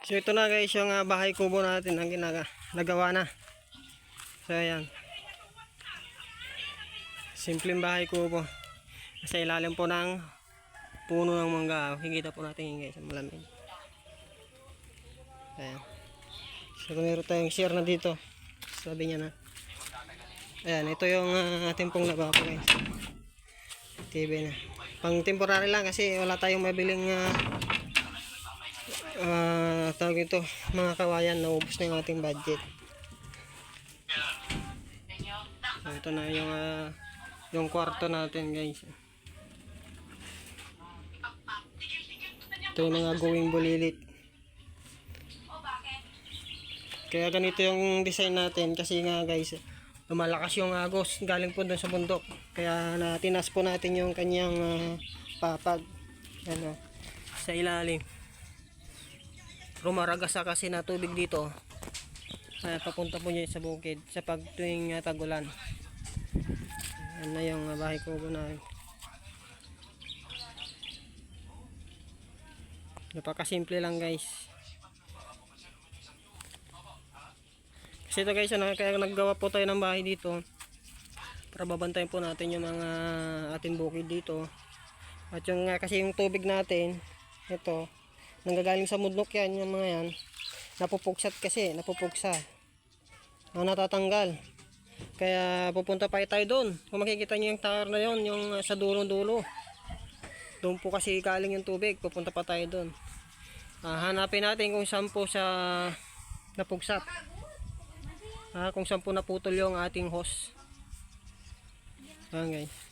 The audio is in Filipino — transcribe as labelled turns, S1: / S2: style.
S1: So ito na guys yung bahay kubo natin ang nagawa na. So ayan. Simpleng bahay kubo. Sa ilalim po ng puno ng mangga. Higita po natin yun guys. Malamig. Ayan. So meron tayong share na dito. Sabi niya na. Ayan. Ito yung ating pong nagawa po guys. TV na. Pang temporary lang kasi wala tayong mabiling tawag ito mga kawayan, naubos na yung ating budget. So, ito na yung kwarto natin guys. Ito yung mga going bulilit. Kaya ganito yung design natin kasi nga guys, lumalakas yung agos galing po dun sa bundok. Kaya tinas po natin yung kanyang papag ano, sa ilalim. Rumaragasa kasi na tubig dito. Papunta po niya sa bukid sa pagtuwing tagulan. Yan na yung bahay kubo na. Napakasimple lang guys. Kasi ito guys, kaya naggawa po tayo ng bahay dito para babantayan po natin yung mga ating bukid dito. At yung kasi yung tubig natin, ito nanggagaling sa mudnok yan, yung mga yan napupugsat kasi, napupugsa natatanggal, kaya pupunta pa tayo doon. Kung makikita nyo yung tower na yon, yung sa dulo doon po kasi galing yung tubig, pupunta pa tayo doon. Hanapin natin kung saan po siya napugsat, kung saan po naputol yung ating hose. Ayan guys.